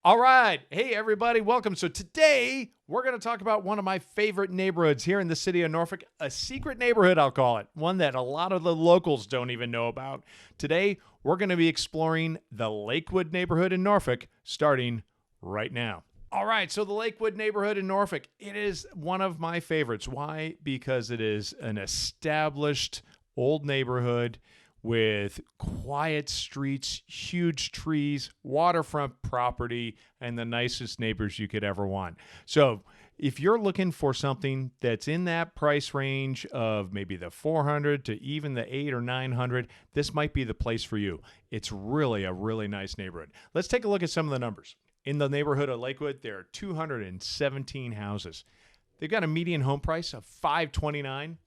All right. Hey, everybody. Welcome. So today we're going to talk about one of my favorite neighborhoods here in the city of Norfolk, a secret neighborhood, I'll call it, one that a lot of the locals don't even know about. Today, we're going to be exploring the Lakewood neighborhood in Norfolk, starting right now. All right, so the Lakewood neighborhood in Norfolk, it is one of my favorites. Why? Because it is an established old neighborhood with quiet streets, huge trees, waterfront property, and the nicest neighbors you could ever want. So if you're looking for something that's in that price range of maybe the 400 to even the 8 or 900, this might be the place for you. It's really a really nice neighborhood. Let's take a look at some of the numbers. In the neighborhood of Lakewood, there are 217 houses. They've got a median home price of $529.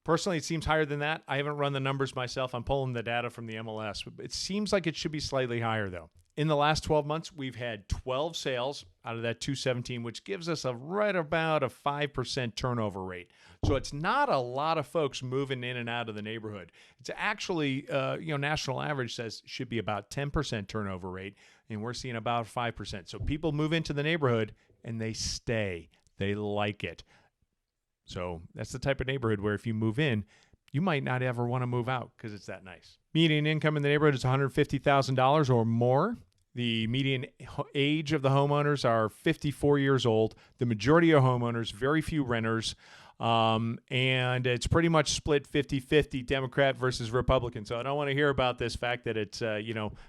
Personally, it seems higher than that. I haven't run the numbers myself. I'm pulling the data from the MLS. It seems like it should be slightly higher, though. In the last 12 months, we've had 12 sales out of that 217, which gives us right about a 5% turnover rate. So it's not a lot of folks moving in and out of the neighborhood. It's actually, national average says should be about 10% turnover rate, and we're seeing about 5%. So people move into the neighborhood, and they stay. They like it. So that's the type of neighborhood where if you move in, you might not ever want to move out because it's that nice. Median income in the neighborhood is $150,000 or more. The median age of the homeowners are 54 years old. The majority of homeowners, very few renters, and it's pretty much split 50-50 Democrat versus Republican. So I don't want to hear about this fact that it's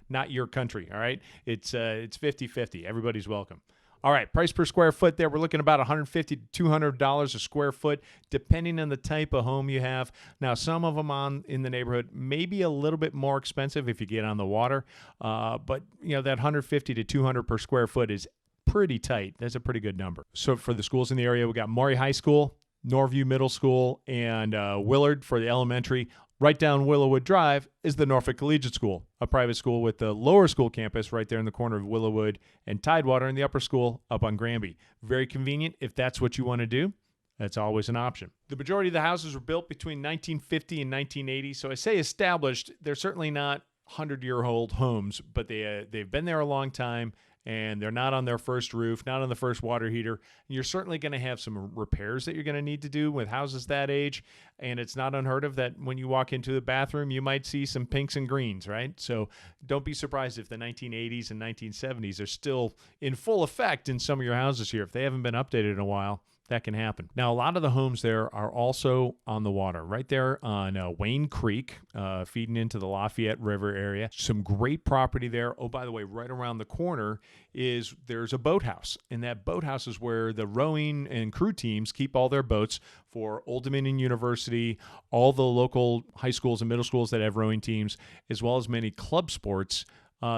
not your country. All right, it's 50-50. Everybody's welcome. All right, price per square foot there, we're looking about $150 to $200 a square foot, depending on the type of home you have. Now, some of them in the neighborhood may be a little bit more expensive if you get on the water, but that $150 to $200 per square foot is pretty tight. That's a pretty good number. So for the schools in the area, we got Maury High School, Norview Middle School, and Willard for the elementary. Right down Willowwood Drive is the Norfolk Collegiate School, a private school with the lower school campus right there in the corner of Willowwood and Tidewater, and the upper school up on Granby. Very convenient if that's what you want to do. That's always an option. The majority of the houses were built between 1950 and 1980, so I say established. They're certainly not 100-year-old homes, but they've been there a long time, and they're not on their first roof, not on the first water heater. And you're certainly going to have some repairs that you're going to need to do with houses that age, and it's not unheard of that when you walk into the bathroom, you might see some pinks and greens, right? So don't be surprised if the 1980s and 1970s are still in full effect in some of your houses here. If they haven't been updated in a while, that can happen. Now, a lot of the homes there are also on the water, right there on Wayne Creek, feeding into the Lafayette River area. Some great property there. Oh, by the way, right around the corner there's a boathouse, and that boathouse is where the rowing and crew teams keep all their boats for Old Dominion University, all the local high schools and middle schools that have rowing teams, as well as many club sports.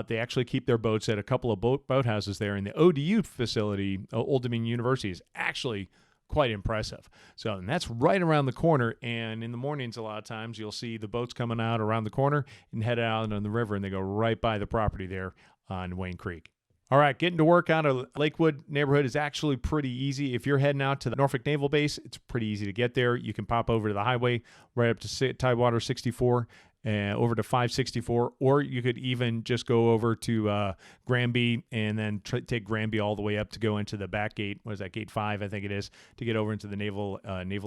They actually keep their boats at a couple of boathouses there, and the ODU facility, Old Dominion University, is actually quite impressive. So, and that's right around the corner, and in the mornings a lot of times you'll see the boats coming out around the corner and head out on the river, and they go right by the property there on Wayne Creek. All right, getting to work out of Lakewood neighborhood is actually pretty easy. If you're heading out to the Norfolk Naval Base, it's pretty easy to get there. You can pop over to the highway right up to Tidewater 64, over to 564, or you could even just go over to Granby and then take Granby all the way up to go into the back gate. What is that, gate 5, I think it is, to get over into the Naval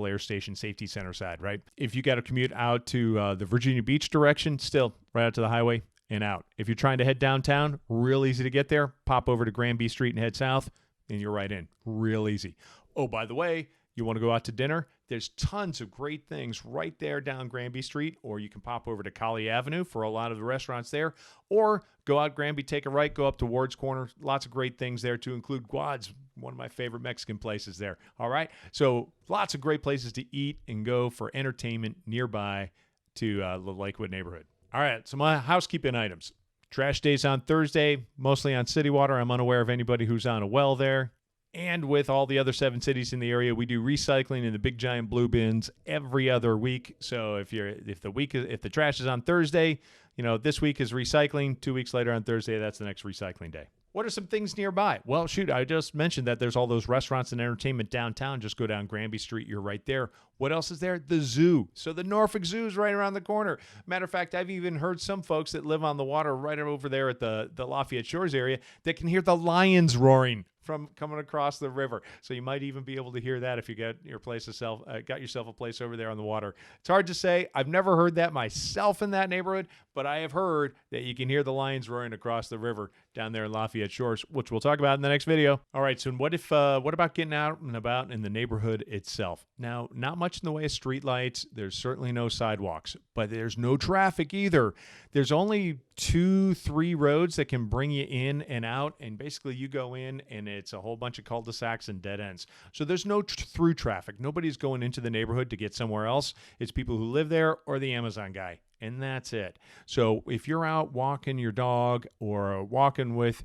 Air Station Safety Center side, right? If you got to commute out to the Virginia Beach direction, still right out to the highway and out. If you're trying to head downtown, real easy to get there. Pop over to Granby Street and head south, and you're right in. Real easy. Oh, by the way, you want to go out to dinner? There's tons of great things right there down Granby Street, or you can pop over to Collegiate Avenue for a lot of the restaurants there, or go out Granby, take a right, go up to Ward's Corner. Lots of great things there to include Guad's, one of my favorite Mexican places there. All right, so lots of great places to eat and go for entertainment nearby to the Lakewood neighborhood. All right, so my housekeeping items. Trash days on Thursday, mostly on city water. I'm unaware of anybody who's on a well there. And with all the other 7 cities in the area, we do recycling in the big giant blue bins every other week. So if the trash is on Thursday, this week is recycling. 2 weeks later on Thursday, that's the next recycling day. What are some things nearby? Well, shoot, I just mentioned that there's all those restaurants and entertainment downtown. Just go down Granby Street. You're right there. What else is there? The zoo. So the Norfolk Zoo is right around the corner. Matter of fact, I've even heard some folks that live on the water right over there at the Lafayette Shores area that can hear the lions roaring from coming across the river. So you might even be able to hear that if you got yourself a place over there on the water. It's hard to say. I've never heard that myself in that neighborhood, but I have heard that you can hear the lions roaring across the river down there in Lafayette Shores, which we'll talk about in the next video. All right, so what about getting out and about in the neighborhood itself? Now, not much in the way of streetlights. There's certainly no sidewalks, but there's no traffic either. There's only 2-3 roads that can bring you in and out, and basically you go in and it's a whole bunch of cul-de-sacs and dead ends. So there's no through traffic. Nobody's going into the neighborhood to get somewhere else. It's people who live there or the Amazon guy. And that's it. So if you're out walking your dog or walking with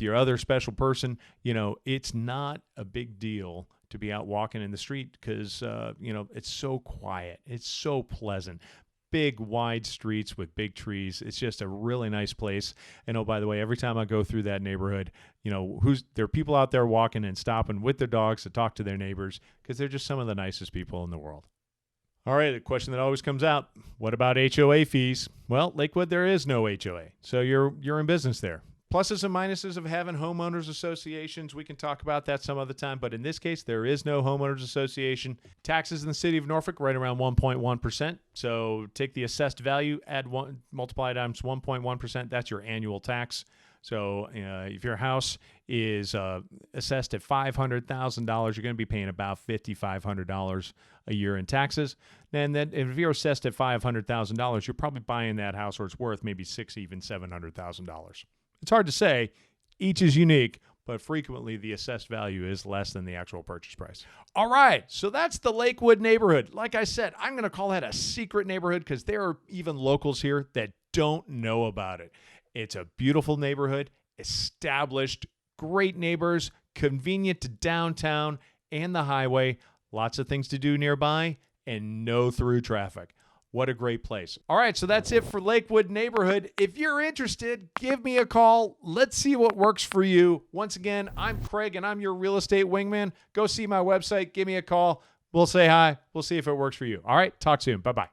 your other special person, it's not a big deal to be out walking in the street because, it's so quiet. It's so pleasant. Big, wide streets with big trees. It's just a really nice place. And oh, by the way, every time I go through that neighborhood, there are people out there walking and stopping with their dogs to talk to their neighbors because they're just some of the nicest people in the world. All right, the question that always comes out, what about HOA fees? Well, Lakewood, there is no HOA, so you're in business there. Pluses and minuses of having homeowners associations, we can talk about that some other time, but in this case, there is no homeowners association. Taxes in the city of Norfolk right around 1.1%, so take the assessed value, multiply it times 1.1%, that's your annual tax. So if your house is assessed at $500,000, you're going to be paying about $5,500 a year in taxes. And then if you're assessed at $500,000, you're probably buying that house where it's worth maybe $600,000, even $700,000. It's hard to say. Each is unique, but frequently the assessed value is less than the actual purchase price. All right, so that's the Lakewood neighborhood. Like I said, I'm going to call that a secret neighborhood because there are even locals here that don't know about it. It's a beautiful neighborhood, established, great neighbors, convenient to downtown and the highway, lots of things to do nearby, and no through traffic. What a great place. All right, so that's it for Lakewood neighborhood. If you're interested, give me a call. Let's see what works for you. Once again, I'm Craig, and I'm your real estate wingman. Go see my website. Give me a call. We'll say hi. We'll see if it works for you. All right, talk soon. Bye-bye.